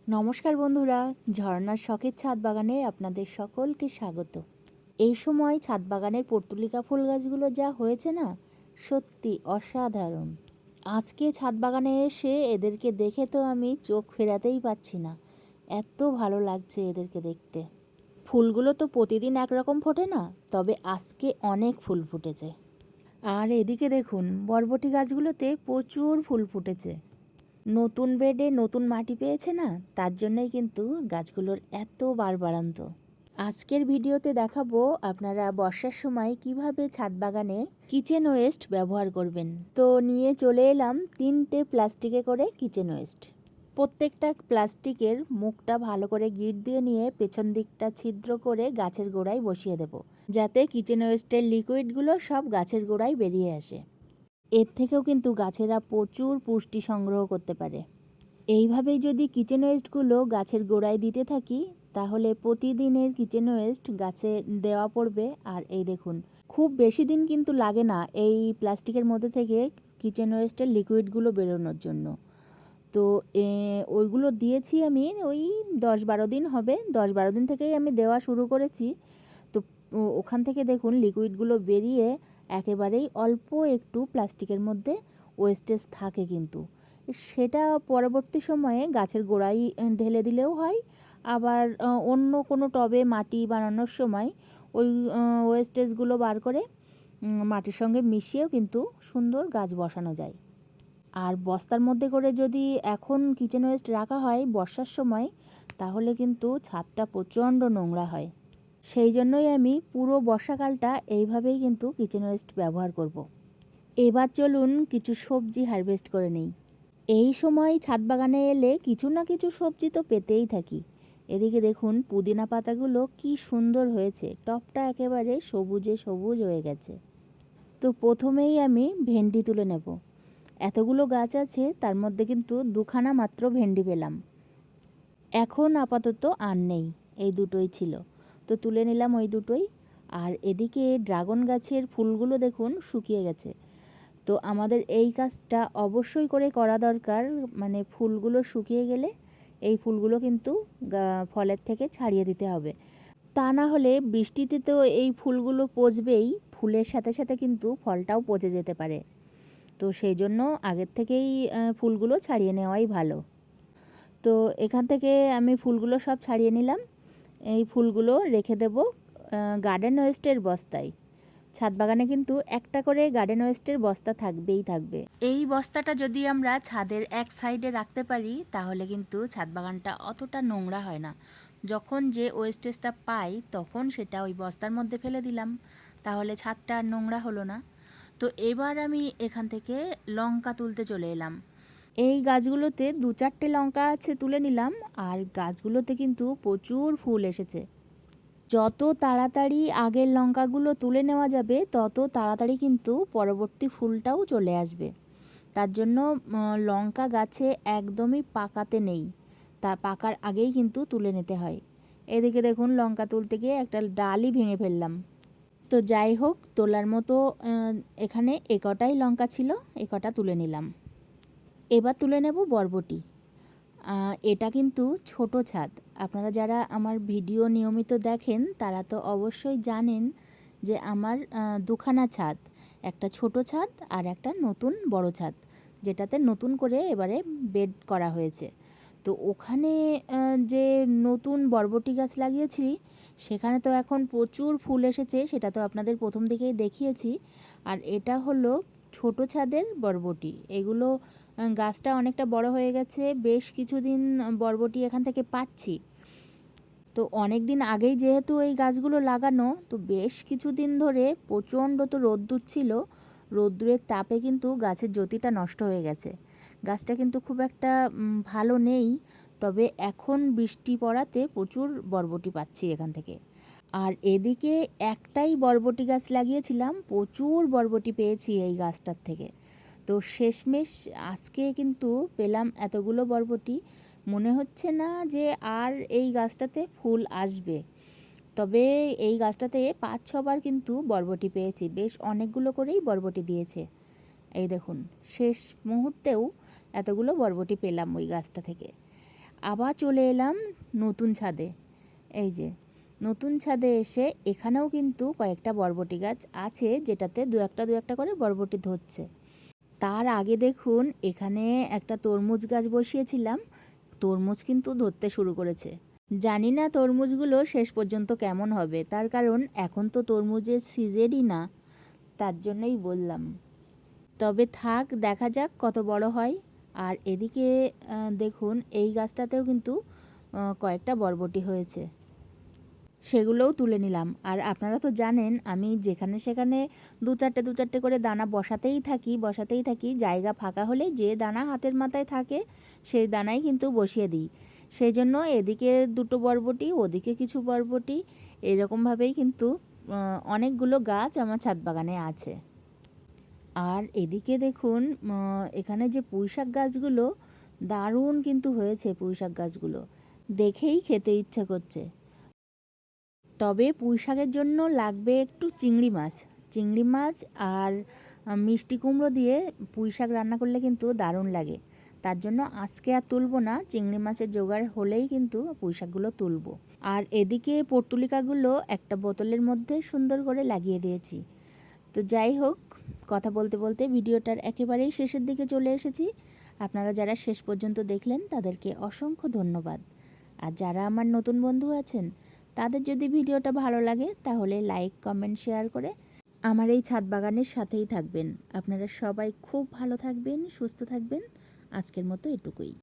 নমস্কার বন্ধুরা, ঝর্ণার শখের ছাদ বাগানে আপনাদের সকলকে স্বাগত। এই সময় ছাদ বাগানের পর্তুলিকা ফুল গাছগুলো যা হয়েছে না, সত্যি অসাধারণ। আজকে ছাদ বাগানে এসে এদেরকে দেখে তো আমি চোখ ফেরাতেই পারছি না, এত ভালো লাগছে এদেরকে দেখতে। ফুলগুলো তো প্রতিদিন একরকম ফোটে না, তবে আজকে অনেক ফুল ফুটেছে। আর এদিকে দেখুন, বরবটি গাছগুলোতে প্রচুর ফুল ফুটেছে। নতুন বেডে নতুন মাটি পেয়েছে না, তার জন্যই কিন্তু গাছগুলোর এত বাড়বাড়ন্ত। আজকের ভিডিওতে দেখাবো আপনারা বর্ষার সময় কিভাবে ছাদ বাগানে কিচেন ওয়েস্ট ব্যবহার করবেন। তো নিয়ে চলে এলাম 3টে প্লাস্টিকে করে কিচেন ওয়েস্ট। প্রত্যেকটা প্লাস্টিকের মুখটা ভালো করে গিট দিয়ে নিয়ে পেছন দিকটা ছিদ্র করে গাছের গোড়ায় বসিয়ে দেব, যাতে কিচেন ওয়েস্টের লিকুইডগুলো সব গাছের গোড়ায় বেরিয়ে আসে। এর থেকেও কিন্তু গাছেরা প্রচুর পুষ্টি সংগ্রহ করতে পারে। এইভাবেই যদি কিচেন ওয়েস্টগুলো গাছের গোড়ায় দিতে থাকি, তাহলে প্রতিদিনের কিচেন ওয়েস্ট গাছে দেওয়া পড়বে। আর এই দেখুন, খুব বেশি দিন কিন্তু লাগে না এই প্লাস্টিকের মধ্যে থেকে কিচেন ওয়েস্টের লিকুইডগুলো বেরোনোর জন্য। তো ওইগুলো দিয়েছি আমি ওই 10-12 দিন হবে, 10-12 দিন থেকেই আমি দেওয়া শুরু করেছি। তো ওখান থেকে দেখুন লিকুইডগুলো বেরিয়ে একেবারেই অল্প একটু প্লাস্টিকের মধ্যে ওয়েস্টেজ থাকে, কিন্তু সেটা পরবর্তী সময়ে গাছের গোড়ায় ঢেলে দিলেও হয়। আবার অন্য কোনো টবে মাটি বানানোর সময় ওই ওয়েস্টেজগুলো বার করে মাটির সঙ্গে মিশিয়েও কিন্তু সুন্দর গাছ বসানো যায়। আর বস্তার মধ্যে করে যদি এখন কিচেন ওয়েস্ট রাখা হয় বর্ষার সময়, তাহলে কিন্তু ছাদটা প্রচণ্ড নোংরা হয়। সেই জন্যই আমি পুরো বর্ষাকালটা এইভাবেই কিন্তু কিচেন ওয়েস্ট ব্যবহার করব। এবার চলুন কিছু সবজি হারভেস্ট করে নেই। এই সময় ছাদ বাগানে এলে কিছু না কিছু সবজি তো পেতেই থাকি। এদিকে দেখুন পুদিনা পাতাগুলো কি সুন্দর হয়েছে, টবটা একেবারে সবুজে সবুজ হয়ে গেছে। তো প্রথমেই আমি ভেন্ডি তুলে নেব। এতগুলো গাছ আছে, তার মধ্যে কিন্তু 2খানা মাত্র ভেন্ডি পেলাম। এখন আপাতত আর নেই, এই দুটোই ছিল, তো তুলে নিলাম ওই দুটোই। আর এদিকে ড্রাগন গাছের ফুলগুলো দেখুন শুকিয়ে গেছে। তো আমাদের এই কাজটা অবশ্যই করে করা দরকার, মানে ফুলগুলো শুকিয়ে গেলে এই ফুলগুলো কিন্তু ফলের থেকে ছাড়িয়ে দিতে হবে। তা না হলে বৃষ্টিতে তো এই ফুলগুলো পচবেই, ফুলের সাথে সাথে কিন্তু ফলটাও পচে যেতে পারে। তো সেই জন্য আগের থেকেই ফুলগুলো ছাড়িয়ে নেওয়াই ভালো। তো এখান থেকে আমি ফুলগুলো সব ছাড়িয়ে নিলাম। এই ফুলগুলো রেখে দেব গার্ডেন ওয়েস্টের বস্তায়। ছাদ বাগানে কিন্তু একটা করে গার্ডেন ওয়েস্টের বস্তা থাকবেই থাকবে। এই বস্তাটা যদি আমরা ছাদের এক সাইডে রাখতে পারি, তাহলে কিন্তু ছাদ বাগানটা অতটা নোংরা হয় না। যখন যে ওয়েস্টেজটা পাই তখন সেটা ওই বস্তার মধ্যে ফেলে দিলাম, তাহলে ছাদটা আর নোংরা হলো না। তো এবার আমি এখান থেকে লঙ্কা তুলতে চলে এলাম। এই গাছগুলোতে 2-4টে লঙ্কা আছে, তুলে নিলাম। আর গাছগুলোতে কিন্তু প্রচুর ফুল এসেছে। যত তাড়াতাড়ি আগের লঙ্কাগুলো তুলে নেওয়া যাবে, তত তাড়াতাড়ি কিন্তু পরবর্তী ফুলটাও চলে আসবে। তার জন্য লঙ্কা গাছে একদমই পাকাতে নেই, তার পাকার আগেই কিন্তু তুলে নিতে হয়। এদিকে দেখুন লঙ্কা তুলতে গিয়ে একটা ডালই ভেঙে ফেললাম। তো যাই হোক, তোলার মতো এখানে একটাই লঙ্কা ছিল, একটা তুলে নিলাম। এবার তুলে নেব বরবটি। এটা কিন্তু ছোট ছাদ। আপনারা যারা আমার ভিডিও নিয়মিত দেখেন তারা তো অবশ্যই জানেন যে আমার 2খানা ছাদ, একটা ছোট ছাদ আর একটা নতুন বড় ছাদ, যেটাতে নতুন করে এবারে বেড করা হয়েছে। তো ওখানে যে নতুন বরবটি গাছ লাগিয়েছি, সেখানে তো এখন প্রচুর ফুল এসেছে, সেটা তো আপনাদের প্রথম দিকেই দেখিয়েছি। আর এটা হলো ছোট ছাদের বরবটি। এগুলো গাছটা অনেকটা বড় হয়ে গেছে, বেশ কিছুদিন বরবটি এখান থেকে পাচ্ছি। তো অনেক দিন আগেই যেহেতু এই গাছগুলো লাগানো, তো বেশ কিছুদিন ধরে প্রচণ্ড তো রোদ্দুর ছিল, রোদ্দুরের তাপে কিন্তু গাছের জ্যোতিটা নষ্ট হয়ে গেছে। গাছটা কিন্তু খুব একটা ভালো নেই, তবে এখন বৃষ্টি পড়াতে প্রচুর বরবটি পাচ্ছি এখান থেকে। আর এদিকে একটাই বরবটি গাছ লাগিয়েছিলাম, প্রচুর বরবটি পেয়েছি এই গাছটার থেকে। তো শেষমেশ আজকে কিন্তু পেলাম এতগুলো বরবটি। মনে হচ্ছে না যে আর এই গাছটাতে ফুল আসবে, তবে এই গাছটাতে 5-6বার কিন্তু বরবটি পেয়েছি, বেশ অনেকগুলো করেই বরবটি দিয়েছে। এই দেখুন, শেষ মুহূর্তেও এতগুলো বরবটি পেলাম ওই গাছটা থেকে। আবার চলে এলাম নতুন ছাদে। এই যে নতুন ছাদে এসে এখানেও কিন্তু কয়েকটা বরবটি গাছ আছে, যেটাতে দু একটা করে বরবটি ধরছে। তার আগে দেখুন এখানে একটা তরমুজ গাছ বসিয়েছিলাম, তরমুজ কিন্তু ধরতে শুরু করেছে। জানি না তরমুজগুলো শেষ পর্যন্ত কেমন হবে, তার কারণ এখন তো তরমুজের সিজনই না, তার জন্যই বললাম। তবে থাক, দেখা যাক কত বড় হয়। আর এদিকে দেখুন এই গাছটাতেও কিন্তু কয়েকটা বরবটি হয়েছে, সেগুলোও তুলে নিলাম। আর আপনারা তো জানেন আমি যেখানে সেখানে দু চারটে করে দানা বসাতেই থাকি। জায়গা ফাঁকা হলে যে দানা হাতের মাথায় থাকে সেই দানাই কিন্তু বসিয়ে দিই। সেই জন্য এদিকে দুটো বরবটি, ওদিকে কিছু বরবটি, এরকমভাবেই কিন্তু অনেকগুলো গাছ আমার ছাদ বাগানে আছে। আর এদিকে দেখুন এখানে যে পুঁইশাক গাছগুলো দারুণ কিন্তু হয়েছে, পুঁইশাক গাছগুলো দেখেই খেতে ইচ্ছা করছে। তবে পুঁইশাকের জন্য লাগবে একটু চিংড়ি মাছ আর মিষ্টি কুমড়ো দিয়ে পুঁইশাক রান্না করলে কিন্তু দারুণ লাগে। তার জন্য আজকে আর তুলবো না, চিংড়ি মাছের জোগাড় হলেই কিন্তু পুঁইশাকগুলো তুলবো। আর এদিকে পর্তুলিকাগুলো একটা বোতলের মধ্যে সুন্দর করে লাগিয়ে দিয়েছি। তো যাই হোক, কথা বলতে বলতে ভিডিওটার একেবারেই শেষের দিকে চলে এসেছি। আপনারা যারা শেষ পর্যন্ত দেখলেন তাদেরকে অসংখ্য ধন্যবাদ। আর যারা আমার নতুন বন্ধু আছেন তাদের যদি ভিডিওটা ভালো লাগে তাহলে লাইক, কমেন্ট, শেয়ার করে আমার এই ছাদ বাগানের সাথেই থাকবেন। আপনারা সবাই খুব ভালো থাকবেন, সুস্থ থাকবেন। আজকের মতো এটুকুই।